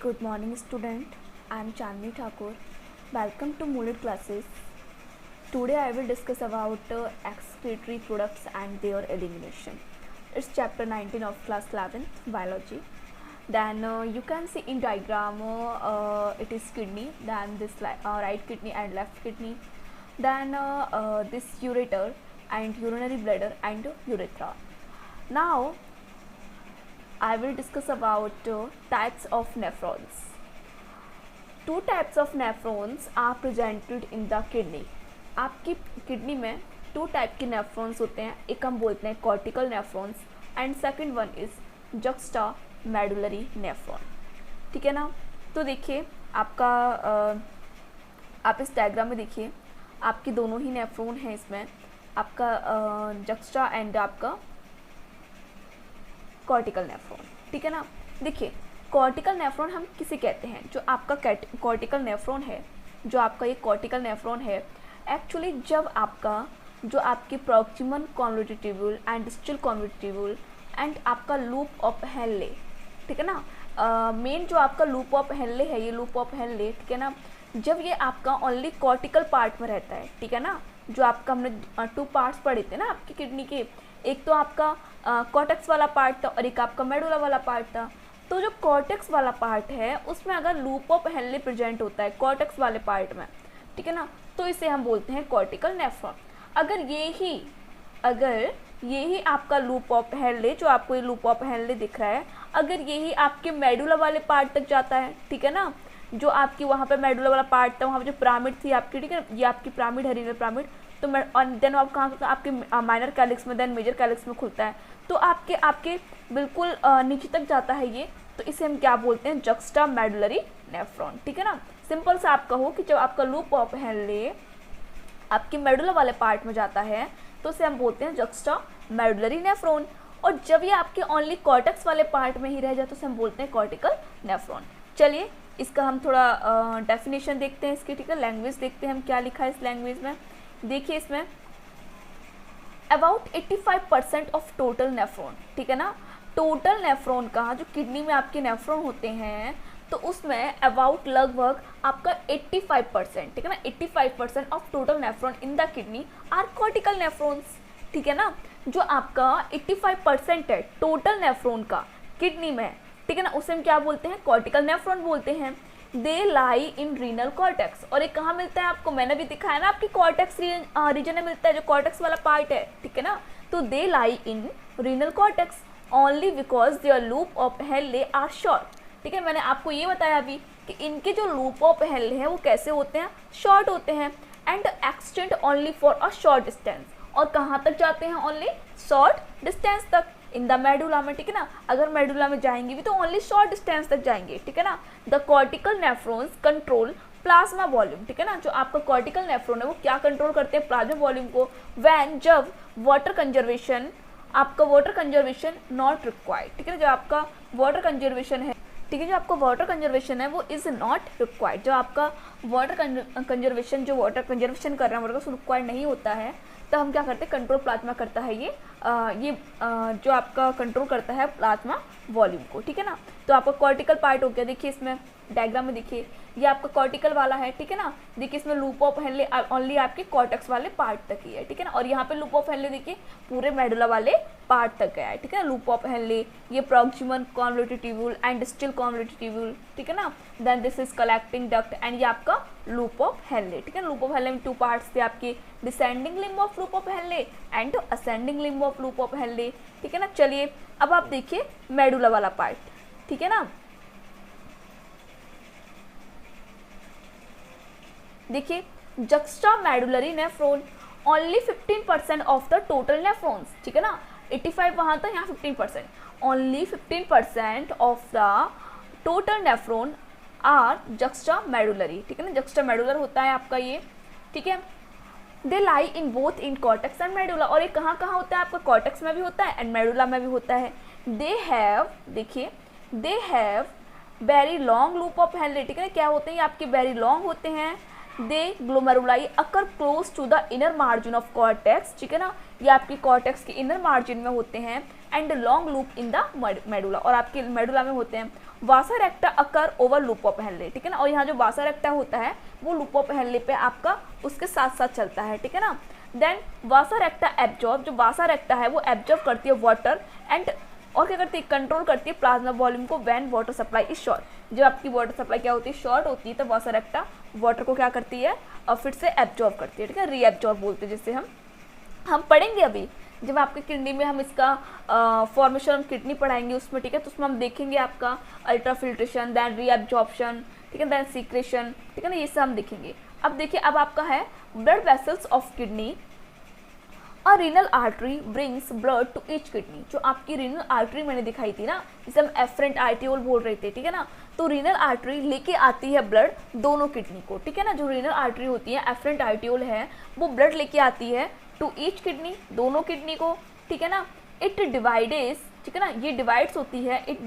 Good morning, student. I am Chandni Thakur. Welcome to Mooded classes. Today I will discuss about excretory products and their elimination. It's chapter 19 of class 11th biology. Then you can see in diagram it is kidney, then this right kidney and left kidney, then this ureter and urinary bladder and urethra. Now I will discuss about types of nephrons. Two types of nephrons are presented in the kidney. आपकी kidney में to type के nephrons होते हैं, एक हम बोलते हैं cortical nephrons and second one is juxta medullary nephron. ठीक है ना. तो देखिए आपका आप इस डायग्राम में देखिए आपकी दोनों ही नेफ्रॉन हैं इसमें, आपका जक्स्टा एंड आपका कॉर्टिकल नेफ्रॉन. ठीक है ना. देखिए कॉर्टिकल नेफ्रॉन हम किसे कहते हैं, जो आपका कॉर्टिकल नेफ्रॉन है, जो आपका ये कॉर्टिकल नेफ्रॉन है एक्चुअली जब आपका जो आपकी proximal convoluted tubule and distal कॉन्वोल्यूटिब्यूल and आपका लूप ऑफ हेनले. ठीक है ना. मेन जो आपका लूप ऑफ हेनले है, ये लूप ऑफ हेनले, ठीक है ना, जब ये आपका ओनली कॉर्टिकल पार्ट में रहता है. ठीक है ना. जो आपका हमने टू पार्ट्स पढ़े थे ना आपकी किडनी के, एक तो आपका कॉर्टेक्स वाला पार्ट था और एक आपका मेडुला वाला पार्ट था. तो जो कॉर्टेक्स वाला पार्ट है उसमें अगर लूप ऑफ हेनले प्रेजेंट होता है कॉर्टेक्स वाले पार्ट में, ठीक है ना, तो इसे हम बोलते हैं कॉर्टिकल नेफ्रॉन. अगर ये ही आपका लूप ऑफ हेनले, जो आपको ये लूप ऑफ हेनले दिख रहा है, अगर यही आपके मेडुला वाले पार्ट तक जाता है, ठीक है ना, जो आपकी वहाँ पे मेडुला वाला पार्ट था, वहाँ पे जो पिरामिड थी आपकी, ठीक है, ये आपकी पिरामिड है, रीनल पिरामिड, तो देन आप कहाँ आपके माइनर कैलिक्स में, देन मेजर कैलिक्स में खुलता है, तो आपके बिल्कुल नीचे तक जाता है ये, तो इसे हम क्या बोलते हैं, जक्स्टा मेडुलरी नेफ्रॉन. ठीक है ना. सिंपल सा आप कहो कि जब आपका लूप ऑफ हेनले आपके मेडुला वाले पार्ट में जाता है तो इसे हम बोलते हैं जक्स्टा मेडुलरी नेफ्रॉन, और जब ये आपके ओनली कॉर्टेक्स वाले पार्ट में ही रह जाए तो इसे हम बोलते हैं कॉर्टिकल नेफ्रॉन. चलिए इसका हम थोड़ा डेफिनेशन देखते हैं इसकी. ठीक है. लैंग्वेज देखते हैं हम क्या लिखा है इस लैंग्वेज में. देखिए इसमें अबाउट 85% ऑफ टोटल नेफ्रॉन. ठीक है ना. टोटल नेफ्रॉन का जो किडनी में आपके नेफ्रॉन होते हैं तो उसमें अबाउट लगभग आपका 85%, ठीक है ना, 85% of total nephron in the kidney are cortical nephrons. ठीक है ना. जो आपका 85% है टोटल नेफ्रॉन का किडनी में, ठीक है ना, उसे हम क्या बोलते हैं, कॉर्टिकल नेफ्रॉन बोलते हैं. दे लाई इन रीनल कॉर्टेक्स. और ये कहाँ मिलता है आपको, मैंने भी दिखाया ना, आपकी कॉर्टेक्स रीजन में मिलता है, जो कॉर्टेक्स वाला पार्ट है. ठीक है ना. तो they lie in renal cortex only because their loop of Henle are short. ठीक है. मैंने आपको ये बताया अभी कि इनके जो लूप ऑफ हेनले हैं वो कैसे होते हैं, शॉर्ट होते हैं, and extend only for a short distance. और कहाँ तक जाते हैं, ओनली शॉर्ट डिस्टेंस तक इन द मेडुला में. ठीक है ना. अगर मेडुला में जाएंगे भी तो ओनली शॉर्ट डिस्टेंस तक जाएंगे. ठीक है ना. The cortical nephrons control plasma volume. ठीक है ना. जो आपका कॉर्टिकल नेफ्रॉन है वो क्या कंट्रोल करते हैं, प्लाज्मा वॉल्यूम को. व्हेन जब वाटर कंजर्वेशन, आपका वाटर कंजर्वेशन नॉट रिक्वायर्ड. ठीक है. जो आपका वाटर कंजर्वेशन है, ठीक है, जो आपका वाटर कंजर्वेशन है वो इज़ नॉट रिक्वायर्ड. जो आपका वाटर कंजर्वेशन, जो वाटर कंजर्वेशन कर रहे हैं वाटर रिक्वायर्ड नहीं होता है, तो हम क्या करते हैं, कंट्रोल प्लाज्मा करता है ये जो आपका कंट्रोल करता है प्लाज्मा वॉल्यूम को. ठीक है ना. तो आपका कॉर्टिकल पार्ट हो गया. देखिए इसमें डायग्राम में देखिए ये आपका कॉर्टिकल वाला है. ठीक है ना. देखिए इसमें लूप ऑफ हेनले ओनली आपके कॉर्टेक्स वाले पार्ट तक ही है. ठीक है ना. और यहाँ पे लूप ऑफ हेनले देखिए पूरे मेडुला वाले पार्ट तक गया है. ठीक है ना. लूप ऑफ हेनले, ये proximal convoluted tubule and distal convoluted tubule. ठीक है ना. Then this is collecting duct and ये आपका लूप ऑफ हेनले. ठीक है. लूप ऑफ हेनले में टू पार्ट्स थे आपके, descending limb of loop of Henle and ascending limb of loop of Henle. ठीक है ना. चलिए अब आप देखिए मेडुला वाला पार्ट. ठीक है ना. देखिए juxtamedullary nephron only 15% of the total nephrons. ठीक है ना. 85 वहाँ था, यहाँ 15%, only 15% of the total nephron are juxtamedullary. ठीक है ना. जक्स्टा मेडुलर होता है आपका ये. ठीक है. They lie in both in cortex and medulla. और ये कहाँ कहाँ होता है, आपका कॉर्टेक्स में भी होता है एंड मेडुला में भी होता है. दे हैव, देखिए they have very long loop of Henle. ठीक है. क्या होते हैं, ये आपके वेरी लॉन्ग होते हैं they glomeruli occur close to the inner margin of cortex, ठीक है ना, ये आपकी कॉर्टेक्स के इनर मार्जिन में होते हैं, and long loop in the medulla, और आपके मेडुला में होते हैं। Vasa recta occur over loop of Henle, ठीक है ना, और यहाँ जो वासा रेक्टा होता है वो लूप ऑफ हेनले पे आपका उसके साथ साथ चलता है, ठीक है ना। देन वासा रेक्टा एब्जॉर्ब, जो वासा रेक्टा है वो एब्जॉर्ब करती है वाटर एंड और क्या करती है, कंट्रोल करती है प्लाज्मा वॉल्यूम को when water supply is short. जब आपकी वाटर सप्लाई क्या होती है, शॉर्ट होती है, तो वासा रेक्टा वाटर को क्या करती है और फिर से एब्जॉर्ब करती है, ठीक है, रीएब्जॉर्ब बोलते हैं, जिससे हम पढ़ेंगे अभी जब आपके किडनी में हम इसका फॉर्मेशन ऑफ किडनी पढ़ाएंगे उसमें, ठीक है, तो उसमें हम देखेंगे आपका अल्ट्राफिल्ट्रेशन, देन रीएब्जॉर्प्शन, ठीक है, देन सीक्रेशन, ठीक है ना, ये सब हम देखेंगे। अब देखिए, अब आपका है ब्लड वेसल्स ऑफ किडनी, और renal artery brings blood to each kidney. जो आपकी रीनल आर्टरी मैंने दिखाई थी ना, जिसे हम एफरेंट आर्टियोल बोल रहे थे, ठीक है ना, तो रीनल आर्टरी लेके आती है ब्लड दोनों किडनी को, ठीक है ना। जो रीनल आर्टरी होती है, एफरेंट आर्टियोल है, वो ब्लड लेके आती है टू ईच किडनी, दोनों किडनी को, ठीक है ना। इट डिवाइड्स, ठीक है ना, ये डिवाइड्स होती है, इट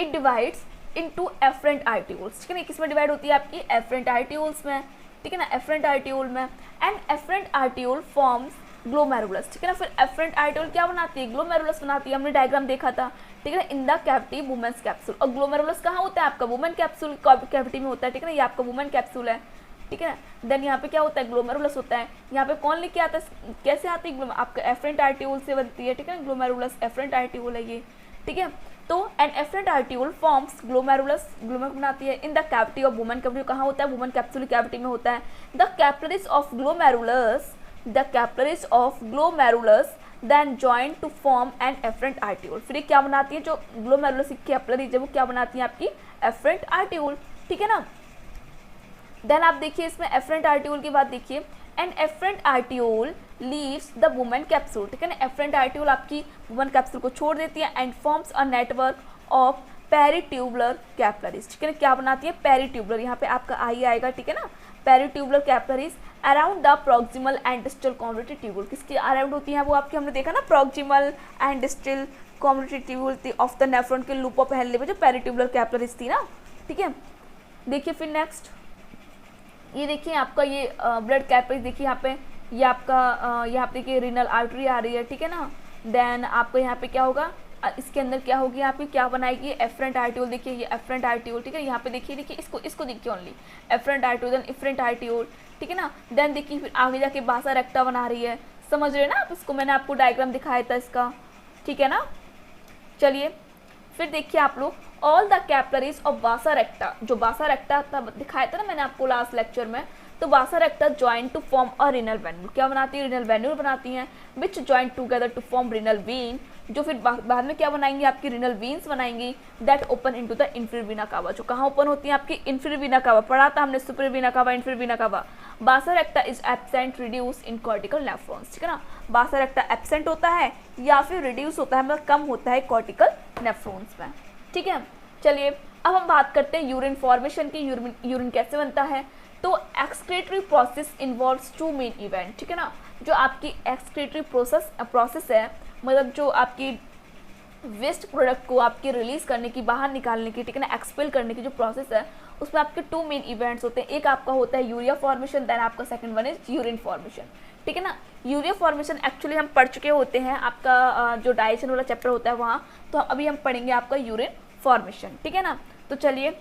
डिवाइड्स इनटू एफरेंट आर्टियोल्स, ठीक है ना, किसमें डिवाइड होती है आपकी एफरेंट आर्टियोल्स में, ठीक है ना, एफरेंट आर्टियोल में। And efferent arteriole forms glomerulus, ठीक है ना, फिर एफरेंट आर्टियोल क्या बनाती है, ग्लोमेरुलस बनाती है, हमने डायग्राम देखा था, ठीक है ना, in the cavity Bowman's capsule. और ग्लोमेरुलस कहाँ होता है आपका, वुमेन कैप्सूल कैविटी में होता है, ठीक है ना, ये आपका वुमेन कैप्सूल है, ठीक है ना। देन यहाँ पे क्या होता है, ग्लोमेरुलस होता है, यहाँ पे कौन लेके आता है, कैसे आती है, आपका एफरेंट आर्टियोल से बनती है, ठीक है ना, ग्लोमेरुलस एफरेंट आर्टियोल है ये, ठीक है। तो an efferent arteriole forms glomerulus, glomerulus बनाती है in the cavity of Bowman cavity, कहाँ होता है, वुमेन कैप्सूल कैविटी में होता है। The capillaries of glomerulus then join to form an efferent arteriole. फिर ये क्या बनाती है, जो ग्लोमेरुलस की कैपिलरीज है वो क्या बनाती है आपकी एफरेंट आर्टियोल, ठीक है ना। देन आप देखिए इसमें एफरेंट आर्टियोल की बात देखिए, an efferent arteriole leaves the Bowman capsule, ठीक है ना, एफरेंट आर्टियोल आपकी वुमेन कैप्सूल को छोड़ देती है, and forms a network of peritubular capillaries, ठीक है ना, क्या बनाती है पेरिट्यूबुलर, यहाँ पे आपका आई आएगा, ठीक है ना, peritubular capillaries around the proximal and distal community tubule, किसके अराउंड होती है वो आपकी, हमने देखा ना, proximal and distal community tubule of the nephron के लूप ऑफ हेनले में जो पेरिट्यूबुलर कैपिलरीज थी ना, ठीक है। देखिए फिर नेक्स्ट ये देखिए आपका ये ब्लड कैपिलरीज, देखिए यहाँ पे ये आपका यहाँ पे देखिए रीनल आर्टरी आ रही है, ठीक है ना। देन आपको यहाँ पे क्या होगा, इसके अंदर क्या होगी, यहाँ पे क्या बनाएगी एफरेंट आर्टियोल, देखिए ये एफरेंट आर्टियोल, ठीक है, यहाँ पे देखिए इसको देखिए only afferent arteriole, then efferent arteriole, ठीक है ना। देन देखिए फिर आगे जाके बासा रेक्टा बना रही है, समझ रहे हैं ना आप, इसको मैंने आपको डायग्राम दिखाया था इसका, ठीक है ना। चलिए फिर देखिए आप लोग ऑल द कैपिलरीज ऑफ बासा रेक्टा, जो बासा रेक्टा दिखाया था ना मैंने आपको लास्ट लेक्चर में, तो vasa recta join to form a renal venule, क्या बनाती है रीनल वेन्यूल बनाती हैं, which join together to form renal vein, जो फिर बाद में क्या बनाएंगी आपकी रीनल वीन्स बनाएंगी, that open into the inferior vena कावा, जो कहाँ ओपन होती है आपकी इंफीरियर वीना कावा, पढ़ा था हमने सुपीरियर वीना कावा इंफीरियर वीना कावा। बासा रेक्टा is absent reduce in cortical nephrons, ठीक है ना, बासा रेक्टा एब्सेंट होता है या फिर रिड्यूस होता है, मतलब कम होता है कॉर्टिकल नेफ्रॉन्स में, ठीक है। चलिए अब हम बात करते हैं यूरिन फॉर्मेशन की, यूरिन कैसे बनता है। तो excretory process involves two main event, ठीक है ना, जो आपकी एक्सक्रीटरी प्रोसेस है, मतलब जो आपकी वेस्ट प्रोडक्ट को आपकी रिलीज करने की, बाहर निकालने की, ठीक है ना, एक्सपेल करने की जो प्रोसेस है, उसमें आपके टू मेन इवेंट्स होते हैं, एक आपका होता है यूरिया फॉर्मेशन, देन आपका second one is urine formation, ठीक है ना। यूरिया फॉर्मेशन एक्चुअली हम पढ़ चुके होते हैं, आपका जो डाइजेशन वाला चैप्टर होता है वहाँ, तो अभी हम पढ़ेंगे आपका यूरिन फॉर्मेशन, ठीक है ना। तो चलिए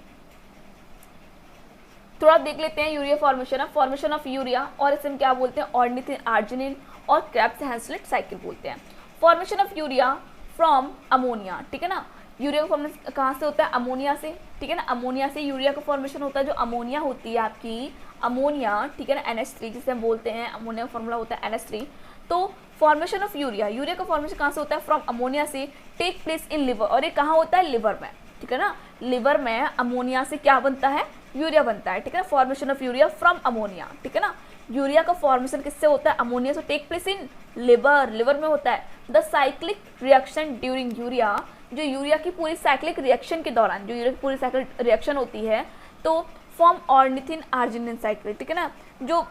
थोड़ा देख लेते हैं यूरिया फॉर्मेशन ऑफ यूरिया, और इसे हम क्या बोलते हैं ऑर्निथिन आर्जिनिन और क्रेब्स हैंसलेट साइकिल बोलते हैं। Formation of urea from ammonia, ठीक है ना, यूरिया का फॉर्मेशन कहाँ से होता है, अमोनिया से, ठीक है ना, अमोनिया से यूरिया का फॉर्मेशन होता है। जो अमोनिया होती है आपकी अमोनिया, ठीक है ना, NH3 जिसे हम बोलते हैं, अमोनिया फॉर्मूला होता है NH3। तो फॉर्मेशन ऑफ यूरिया का फॉर्मेशन कहाँ से होता है, फ्रॉम अमोनिया से, टेक प्लेस इन लिवर, और ये कहाँ होता है लिवर में, ठीक है ना, लिवर में अमोनिया से क्या बनता है यूरिया बनता है, ठीक है ना। Formation of urea from ammonia, ठीक है ना, यूरिया का फॉर्मेशन किससे होता है, अमोनिया से, टेक प्लेस इन लिवर में होता है। The cyclic reaction during urea, जो यूरिया की पूरी साइक्लिक रिएक्शन के दौरान, जो यूरिया की पूरी साइक्लिक रिएक्शन होती है, तो फॉर्म ऑर्निथिन आर्जिनिन साइकिल, ठीक है ना, जो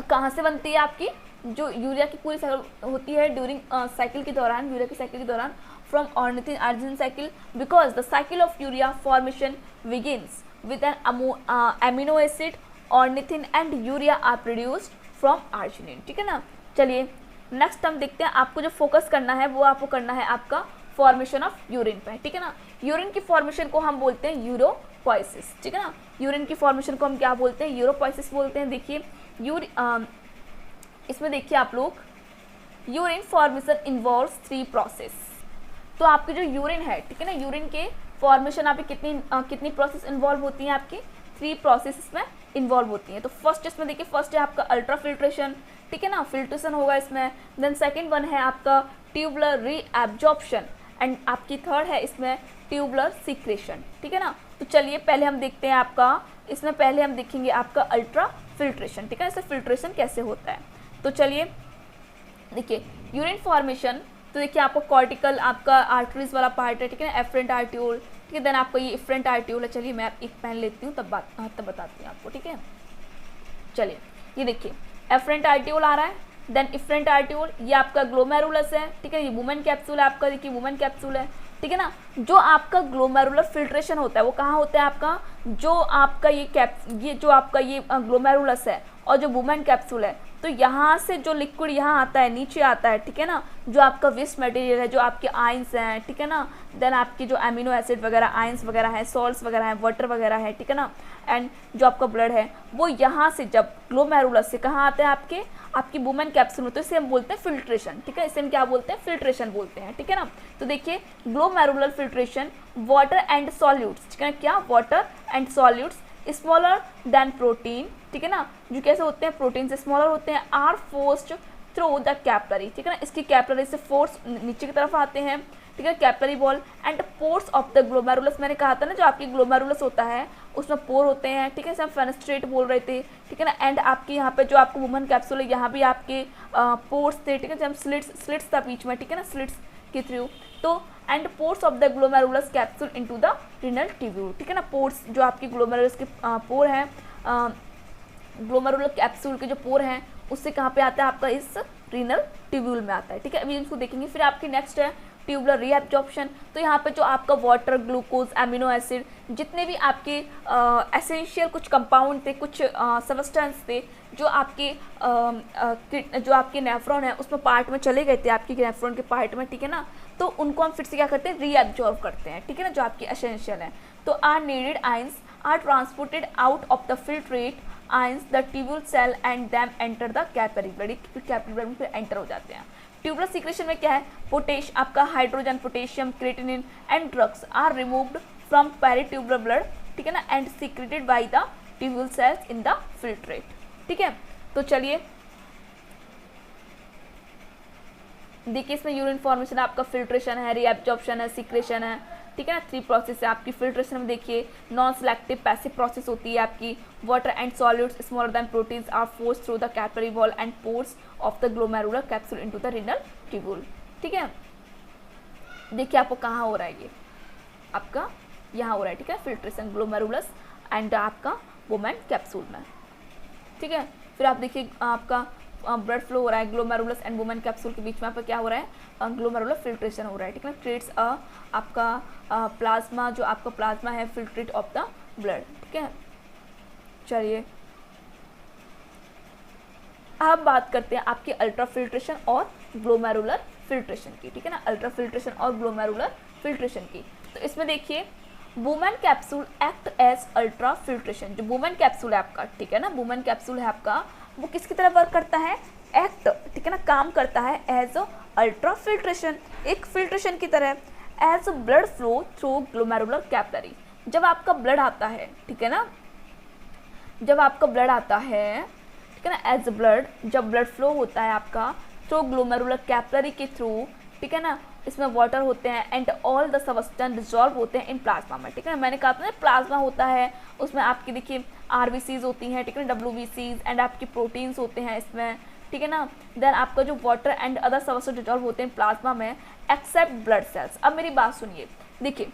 कहाँ से बनती है आपकी, जो यूरिया की पूरी साइकिल होती है ड्यूरिंग साइकिल के दौरान, यूरिया की साइकिल के दौरान, from ornithine arginine cycle, because the cycle of urea formation begins with an amino acid, ornithine and urea are produced from arginine, ठीक है ना। चलिए नेक्स्ट हम देखते हैं, आपको जो फोकस करना है वो आपको करना है आपका फॉर्मेशन ऑफ यूरिन पे, ठीक है ना। यूरिन की फॉर्मेशन को हम बोलते हैं यूरोपोइसिस, ठीक है ना। यूरिन की फॉर्मेशन को हम क्या बोलते हैं, यूरोपोइसिस बोलते हैं। देखिए इसमें देखिए आप लोग, यूरिन फॉर्मेशन इन्वॉल्व्स 3 प्रोसेस। तो आपकी जो यूरिन है, ठीक है ना, यूरिन के फॉर्मेशन आप कितनी प्रोसेस इन्वॉल्व होती हैं, आपकी 3 प्रोसेस इसमें इन्वॉल्व होती हैं। तो फर्स्ट इसमें देखिए, फर्स्ट है आपका अल्ट्रा फिल्ट्रेशन, ठीक है ना, फिल्ट्रेशन होगा इसमें। देन सेकंड वन है आपका ट्यूबुलर रीएब्जॉर्प्शन एंड आपकी थर्ड है इसमें ट्यूबुलर सीक्रेशन, ठीक है ना। तो चलिए पहले हम देखते हैं आपका, इसमें पहले हम देखेंगे आपका अल्ट्रा फिल्ट्रेशन, ठीक है, इससे फिल्ट्रेशन कैसे होता है। तो चलिए देखिए यूरिन फॉर्मेशन, तो देखिए आपको कॉर्टिकल आपका आर्टरीज वाला पार्ट है, ठीक है ना, एफरेंट आर्ट्यूल, ठीक है, देन आपका ये इफरेंट आर्ट्यूल है। चलिए मैं एक पेन लेती हूँ तब बताती हूँ आपको, ठीक है। चलिए ये देखिए एफरेंट आर्ट्यूल आ रहा है, देन इफरेंट आर्ट्यूल, ये आपका ग्लोमेरुलस है, ठीक है, ये वुमेन कैप्सूल है आपका, देखिए वुमेन कैप्सूल है, ठीक है ना। जो आपका ग्लोमेरुलर फिल्ट्रेशन होता है वो कहाँ होता है आपका, जो आपका ये जो आपका ये ग्लोमेरुलस है और जो वुमेन कैप्सूल है, तो यहाँ से जो लिक्विड यहाँ आता है, नीचे आता है, ठीक है ना, जो आपका वेस्ट मटेरियल है, जो आपके आयंस हैं, ठीक है ना, देन आपकी जो अमीनो एसिड वगैरह, आयंस वगैरह हैं, सॉल्ट्स वगैरह हैं, वाटर वगैरह है, ठीक है ना, एंड जो आपका ब्लड है वो यहाँ से जब ग्लोमेरुलस से कहाँ आता है, आपकी वुमेन कैप्सूल में, तो इसे हम बोलते हैं फिल्ट्रेशन, ठीक है, इसे हम क्या बोलते हैं, फिल्ट्रेशन बोलते हैं, ठीक है ना। तो देखिए glomerular filtration, water and solutes, ठीक है ना, क्या, water and solutes smaller then protein, ठीक है ना, जो कैसे होते हैं, प्रोटीन से स्मॉलर होते हैं, are forced through the capillary, ठीक है ना, इसकी कैपिलरी से फोर्स नीचे की तरफ आते हैं, ठीक है, capillary wall and pores of the glomerulus. मैंने कहा था ना, जो आपकी ग्लोमेरुलस होता है उसमें पोर होते हैं, ठीक है, इसे हम फेनेस्ट्रेट बोल रहे थे, ठीक है ना, एंड आपकी यहाँ पे जो आपको वुमेन कैप्सूल है यहाँ भी आपके पोर्स थे, ठीक है, जब स्लिट्स था बीच में, ठीक है ना, स्लिट्स के थ्रू, तो and pores of the glomerulus capsule into the renal tubule, ठीक है ना, पोर्स जो आपकी ग्लोमेरुलस के पोर हैं, ग्लोमेरुलर कैप्सूल के जो पोर हैं उससे कहाँ पे आता है आपका, इस रीनल ट्यूब्यूल में आता है, ठीक है। अभी इसको देखेंगे। फिर आपकी नेक्स्ट है ट्यूबुलर रीएब्जॉर्प्शन, तो यहाँ पे जो आपका वाटर, ग्लूकोज, एमिनो एसिड, जितने भी आपके एसेंशियल कुछ कंपाउंड थे, कुछ सबस्टेंस थे जो आपके नेफ्रॉन है उसमें पार्ट में चले गए थे, आपके नेफ्रॉन के पार्ट में, ठीक है ना, तो उनको हम फिर से क्या करते हैं, रीएब्जॉर्ब करते हैं, ठीक है ना, जो आपकी एसेंशियल है। तो are needed ions are transported out of the filtrate ions the tubule cell and them enter the capillary blood, capillary blood में फिर एंटर हो जाते हैं। ट्यूबुलर सीक्रेशन में क्या है, पोटेश आपका hydrogen, potassium, creatinine and drugs are removed from peritubular blood, ठीक है ना, and secreted by the tubule cells in the filtrate, ठीक है। तो चलिए देखिए इसमें यूरिन फॉर्मेशन आपका फिल्ट्रेशन है, रीएब्जॉर्प्शन है, सीक्रेशन है, ठीक है ना, 3 प्रोसेस है आपकी। फिल्ट्रेशन में देखिए नॉन सिलेक्टिव पैसिव प्रोसेस होती है आपकी, water and solutes smaller than proteins are forced through the capillary wall and pores of the glomerular capsule into the renal tubule, ठीक है। देखिए आपको कहाँ हो रहा है, ये आपका यहाँ हो रहा है, ठीक है, फिल्ट्रेशन ग्लोमेरुलस एंड आपका वुमेन कैप्सूल में, ठीक है। फिर आप देखिए आपका ब्लड फ्लो हो रहा है ग्लोमेरुलस एंड वुमेन कैप्सूल के बीच में, आपका क्या हो रहा है, ग्लोमेरुलर फिल्ट्रेशन हो रहा है, ठीक है ना, क्रिएट्स आपका प्लाज्मा, जो आपका प्लाज्मा है फिल्ट्रेट ऑफ द ब्लड, ठीक है। चलिए अब बात करते हैं आपकी अल्ट्रा फिल्ट्रेशन और ग्लोमेरुलर फिल्ट्रेशन की, ठीक है ना, अल्ट्रा फिल्ट्रेशन और ग्लोमेरुलर फिल्ट्रेशन की। तो इसमें देखिए Bowman capsule act as ultra filtration, जो वुमेन कैप्सूल है आपका, ठीक है ना, वुमेन कैप्सूल है आपका, वो किसकी तरह वर्क करता है, एक्ट, ठीक है ना, काम करता है एज अल्ट्रा फिल्ट्रेशन, एक फिल्ट्रेशन की तरह, as blood flow through glomerular capillary. जब आपका ब्लड आता है, ठीक है ना, जब आपका ब्लड आता है, ठीक है ना, एज ब्लड, जब ब्लड फ्लो होता है आपका थ्रू ग्लोमेरुलर कैपिलरी के थ्रू, ठीक है ना, इसमें वाटर होते हैं and all the substance dissolve होते हैं इन प्लाज्मा में, ठीक है ना, मैंने कहा था ना प्लाज्मा होता है, उसमें आपकी देखिए आरबीसीज होती हैं, ठीक है ना, डब्ल्यूबीसीज एंड आपकी प्रोटीन्स होते हैं इसमें, ठीक है ना, देन आपका जो water and other substance dissolve होते हैं प्लाज्मा में एक्सेप्ट ब्लड सेल्स। अब मेरी बात सुनिए, देखिए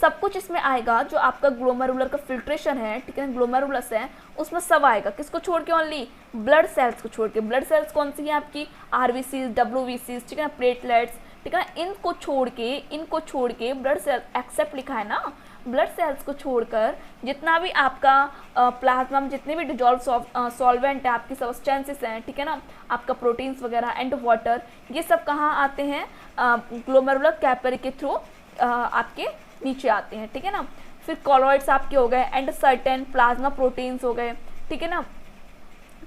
सब कुछ इसमें आएगा, जो आपका ग्लोमेरुलर का फिल्ट्रेशन है, ठीक है ना, ग्लोमेरुलस है, उसमें सब आएगा, किसको छोड़ के, ओनली ब्लड सेल्स को छोड़ के। ब्लड सेल्स कौन सी है आपकी, आरबीसीज, डब्ल्यूबीसीज, ठीक है ना, प्लेटलेट्स, ठीक है ना। इनको छोड़ के ब्लड सेल एक्सेप्ट लिखा है ना, ब्लड सेल्स को छोड़कर जितना भी आपका प्लाज्मा में जितने भी डिजॉल्व सॉल्वेंट है, आपकी सब्सटेंसेस हैं, ठीक है ना, आपका प्रोटीन्स वगैरह एंड वाटर, ये सब कहाँ आते हैं, ग्लोमेरुलर कैपिलरी के थ्रू आपके नीचे आते हैं, ठीक है ना। फिर कॉलॉइड्स आपके हो गए एंड सर्टेन प्लाज्मा प्रोटीन्स हो गए, ठीक है ना।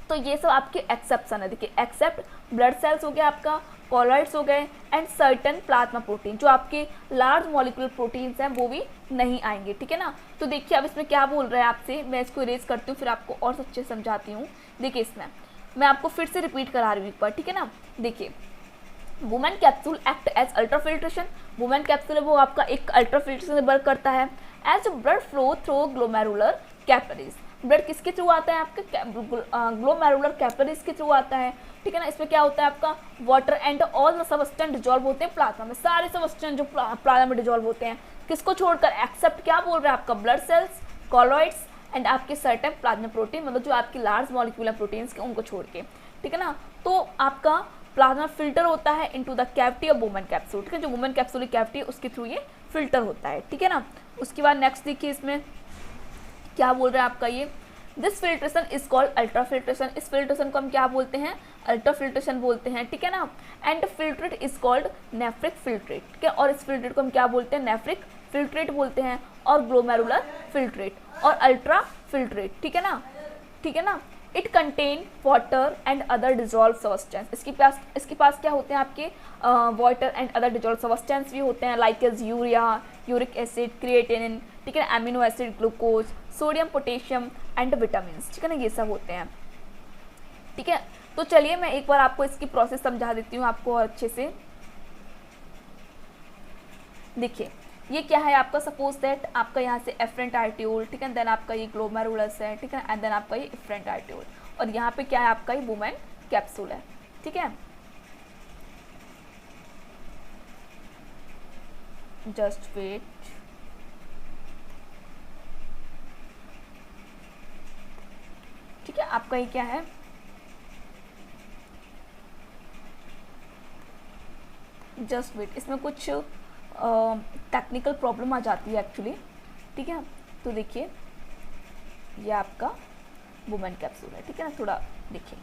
तो ये सब आपके एक्सेप्शन है। देखिए एक्सेप्ट ब्लड सेल्स हो गया आपका, कॉलॉइड्स हो गए एंड सर्टेन प्लाज्मा प्रोटीन, जो आपके लार्ज मॉलिक्यूलर प्रोटीन्स हैं वो भी नहीं आएंगे, ठीक है ना। तो देखिए अब इसमें क्या बोल रहा है आपसे, मैं इसको इरेज करती हूँ फिर आपको और अच्छे से समझाती हूँ। देखिए इसमें मैं आपको फिर से रिपीट करा रही हूँ एक बार, ठीक है ना। देखिए Bowman capsule act as ultrafiltration, Bowman capsule है वो आपका एक अल्ट्राफिल्ट्रेशन वर्क करता है। As blood flow through glomerular capillaries, blood किसके थ्रू आता है आपके ग्लोमेरुलर कैपिलरीज के थ्रू आता है, ठीक है ना। इसमें क्या होता है आपका water and all the substance dissolve होते हैं प्लाज्मा में, सारे सबस्टेंस जो प्लाज्मा में डिजॉल्व होते हैं, किसको छोड़कर, एक्सेप्ट क्या बोल रहा है आपका ब्लड सेल्स, कॉलॉइड्स एंड आपके सर्टेन प्लाज्मा प्रोटीन, मतलब जो आपकी लार्ज मॉलिक्यूलर प्रोटीन्स के उनको छोड़ के, ठीक है ना। तो आपका प्लाज्मा फिल्टर होता है into the cavity of women capsule, ठीक है, जो वुमेन कैप्सूल की कैविटी है उसके थ्रू ये फिल्टर होता है, ठीक है ना। उसके बाद नेक्स्ट देखिए इसमें क्या बोल रहा है आपका ये, this filtration is called ultrafiltration, इस फिल्ट्रेशन को हम क्या बोलते हैं, अल्ट्राफिल्ट्रेशन बोलते हैं, ठीक है ना। And filtrate is called nephric filtrate, ठीक है, और इस फिल्ट्रेट को हम क्या बोलते हैं, नेफ्रिक फिल्ट्रेट बोलते हैं, और ग्लोमेरुलर फिल्ट्रेट और अल्ट्रा फिल्ट्रेट, ठीक है ना, ठीक है ना। It contain water and other dissolve substance, इसके पास क्या होते हैं आपके water and other dissolve substance भी होते हैं, like as urea, uric acid, creatinine, ठीक है, amino acid, glucose, sodium, potassium and vitamin, ठीक है ना, ये सब होते हैं, ठीक है। तो चलिए मैं एक बार आपको इसकी प्रोसेस समझा देती हूँ आपको और अच्छे से। देखिए ये क्या है आपका, सपोज दैट आपका यहाँ से एफरेंट आर्टियोल, ठीक है, देन आपका ये ग्लोमेरुलस है, ठीक है, एंड देन आपका ये एफरेंट आर्टियोल, और यहाँ पे क्या है आपका ये वुमेन कैप्सूल है, ठीक है। जस्ट वेट, ठीक है, आपका ये क्या है, जस्ट वेट, इसमें कुछ टेक्निकल प्रॉब्लम आ जाती है एक्चुअली, ठीक है। तो देखिए ये आपका वुमेन कैप्सूल है, ठीक है ना, थोड़ा देखिए।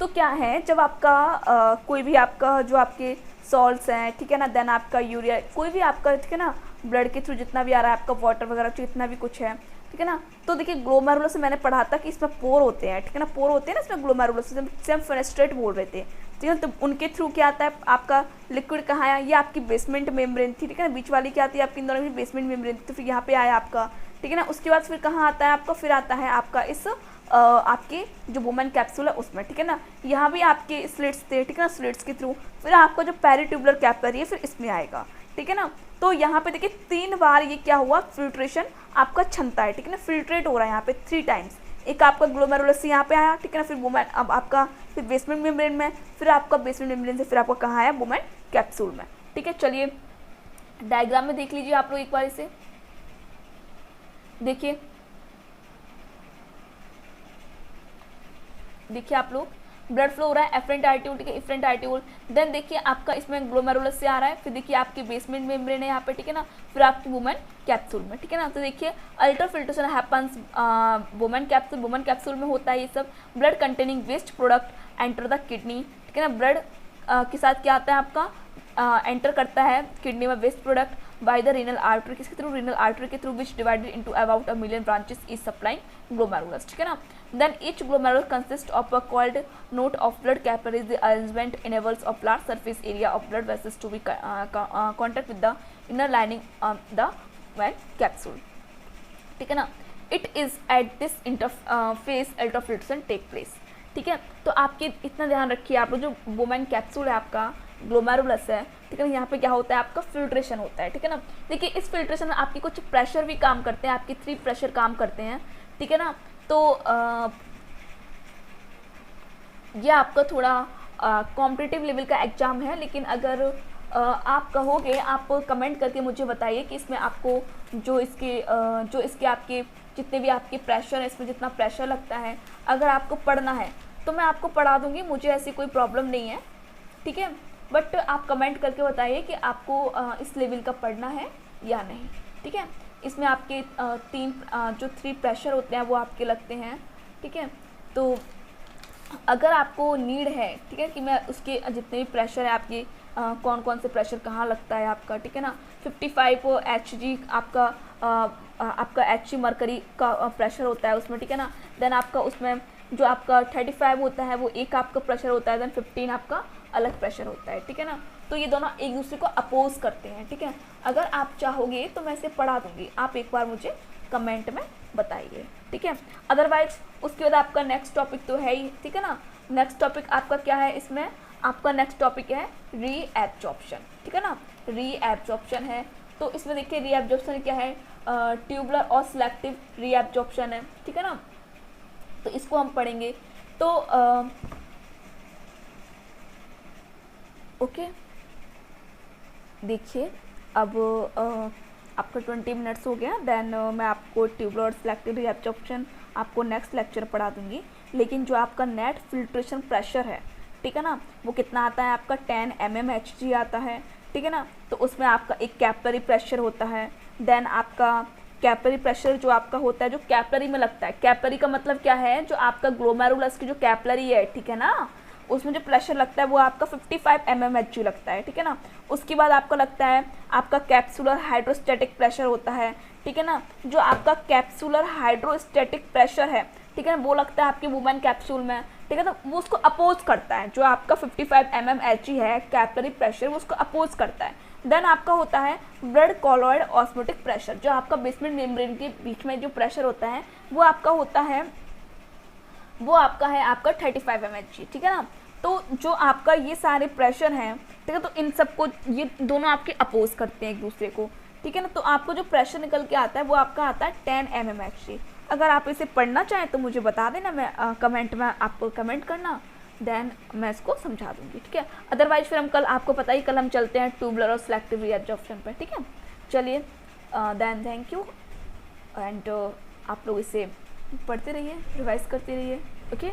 तो क्या है, जब आपका कोई भी आपका जो आपके सॉल्ट्स हैं, ठीक है ना, देन आपका यूरिया, कोई भी आपका, ठीक है ना, ब्लड के थ्रू जितना भी आ रहा है आपका वाटर वगैरह जितना भी कुछ है, ठीक है ना। तो देखिए ग्लोमेरुलस से मैंने पढ़ा था कि इसमें पोर होते हैं, ठीक है ना, पोर होते हैं ना इसमें ग्लोमेरुलस, से हम फेनेस्ट्रेट बोल रहे थे, ठीक है। तो उनके थ्रू क्या आता है आपका लिक्विड, कहाँ आया, ये आपकी बेसमेंट मेम्ब्रेन थी, ठीक है ना, बीच वाली क्या आती है आपकी, इन दोनों की बेसमेंट मेम्ब्रेन थी, तो फिर यहाँ पे आया आपका, ठीक है ना। उसके बाद फिर कहाँ आता है आपका, फिर आता है आपका इस आपके जो वुमेन कैप्सूल है उसमें, ठीक है ना। यहाँ भी आपके स्लिट्स थे, ठीक है ना, स्लिट्स के थ्रू फिर आपका जो पेरिट्यूबुलर कैपिलरी है फिर इसमें आएगा, ठीक है ना। तो यहाँ पे देखिए 3 बार ये क्या हुआ, फिल्ट्रेशन आपका क्षमता है, ठीक है ना, फिल्ट्रेट हो रहा है यहाँ पे 3 टाइम्स। एक आपका ग्लोमेरुलस यहाँ पे आया, ठीक है ना, फिर वुमेन, अब आपका फिर बेसमेंट मेम्ब्रेन में, फिर आपका बेसमेंट मेम्ब्रेन से फिर आपका कहाँ आया, वुमेन कैप्सूल में, ठीक है। चलिए डायग्राम में देख लीजिए आप लोग एक बार इसे देखिए, देखिए आप लोग ब्लड फ्लो हो रहा है, एफरेंट आर्टियोल, ठीक है, एफरेंट आर्टियोल, देन देखिए आपका इसमें ग्लोमेरुलस से आ रहा है, फिर देखिए आपकी बेसमेंट मेम्ब्रेन है यहाँ पे, ठीक है ना, फिर आपकी वुमेन कैप्सूल में, ठीक है ना। तो देखिए अल्ट्राफिल्ट्रेशन हैपन्स वुमेन कैप्सूल में होता है ये सब। Blood containing waste product enter the kidney, ठीक है ना, ब्लड के साथ क्या आता है आपका, एंटर करता है किडनी में waste product by the renal artery, किसके थ्रू, रीनल आर्टरी के through, which divided into about 1 million branches is supplying glomerulus, ठीक है ना। Then each glomerulus consists of a coiled knot of blood capillaries. The arrangement enables a large surface area of blood vessels to be contact with the inner lining of the vein capsule, ठीक है ना। It is at this interface ultrafiltration take place, ठीक है। तो आपके इतना ध्यान रखिए आप लोग, जो वुमेन कैप्सूल है आपका ग्लोमेरुलस है, ठीक है ना, यहाँ पे क्या होता है आपका फिल्ट्रेशन होता है, ठीक है ना। देखिए इस फिल्ट्रेशन में आपकी कुछ प्रेशर भी काम करते हैं, आपकी 3 प्रेशर काम करते हैं, ठीक है ना। तो ये आपका थोड़ा कॉम्पिटिटिव लेवल का एग्ज़ाम है, लेकिन अगर आप कहोगे, आप कमेंट करके मुझे बताइए कि इसमें आपको जो इसके आपके जितने भी आपके प्रेशर है, इसमें जितना प्रेशर लगता है, अगर आपको पढ़ना है तो मैं आपको पढ़ा दूंगी, मुझे ऐसी कोई प्रॉब्लम नहीं है, ठीक है। बट आप कमेंट करके बताइए कि आपको इस लेवल का पढ़ना है या नहीं, ठीक है। इसमें आपके जो 3 प्रेशर होते हैं वो आपके लगते हैं, ठीक है। तो अगर आपको नीड है, ठीक है, कि मैं उसके जितने भी प्रेशर है आपके कौन कौन से प्रेशर कहाँ लगता है आपका, ठीक है ना, 55 Hg आपका Hg मरकरी का प्रेशर होता है उसमें, ठीक है ना। देन आपका उसमें जो आपका 35 होता है वो एक आपका प्रेशर होता है, देन 15 आपका अलग प्रेशर होता है, ठीक है ना। तो ये दोनों एक दूसरे को अपोज करते हैं, ठीक है। अगर आप चाहोगे तो मैं इसे पढ़ा दूंगी, आप एक बार मुझे कमेंट में बताइए, ठीक है। अदरवाइज उसके बाद आपका नेक्स्ट टॉपिक तो है ही, ठीक है ना। नेक्स्ट टॉपिक आपका क्या है, इसमें आपका नेक्स्ट टॉपिक है रीएब्जॉर्प्शन, ठीक है ना। रीएब्जॉर्प्शन है, तो इसमें देखिए रीएब्जॉर्प्शन क्या है, ट्यूबुलर और सिलेक्टिव रीएब्जॉर्प्शन है, ठीक है ना। तो इसको हम पढ़ेंगे। तो ओके, देखिए अब आपका 20 मिनट्स हो गया। देन मैं आपको ट्यूबुलर और सिलेक्टिव रीएब्जॉर्प्शन आपको नेक्स्ट लेक्चर पढ़ा दूंगी। लेकिन जो आपका नेट फिल्ट्रेशन प्रेशर है, ठीक है ना, वो कितना आता है आपका 10 mmHg आता है, ठीक है ना। तो उसमें आपका एक कैपिलरी प्रेशर होता है। देन आपका कैपिलरी प्रेशर जो आपका होता है जो कैपिलरी में लगता है, कैपिलरी का मतलब क्या है, जो आपका ग्लोमेरुलस की जो कैपिलरी है, ठीक है ना, उसमें जो प्रेशर लगता है वो आपका 55 mmHg लगता है, ठीक है ना। उसके बाद आपका लगता है आपका कैप्सुलर हाइड्रोस्टैटिक प्रेशर होता है, ठीक है ना। जो आपका कैप्सुलर हाइड्रोस्टैटिक प्रेशर है, ठीक है ना, वो लगता है आपके वुमेन कैप्सूल में, ठीक है। तो वो उसको अपोज करता है, जो आपका 55 mmHg है कैपिलरी प्रेशर, वो उसको अपोज करता है। देन आपका होता है ब्लड कॉलॉइड ऑस्मोटिक प्रेशर, जो आपका बेसमेंट मेम्ब्रेन के बीच में जो प्रेशर होता है वो आपका होता है, वो आपका है आपका 35 mmHg, ठीक है ना। तो जो आपका ये सारे प्रेशर हैं, ठीक है, तो इन सबको ये दोनों आपके अपोज करते हैं एक दूसरे को, ठीक है ना। तो आपको जो प्रेशर निकल के आता है वो आपका आता है 10 mmHg। अगर आप इसे पढ़ना चाहें तो मुझे बता देना, मैं कमेंट में आपको कमेंट करना, देन मैं इसको समझा दूंगी, ठीक है। अदरवाइज फिर हम कल, आपको पता ही, कल हम चलते हैं ट्यूबुलर और सिलेक्टिव रीएब्जॉर्प्शन पर, ठीक है। चलिए देन थैंक यू, एंड आप लोग इसे पढ़ते रहिए, रिवाइज करते रहिए, ओके।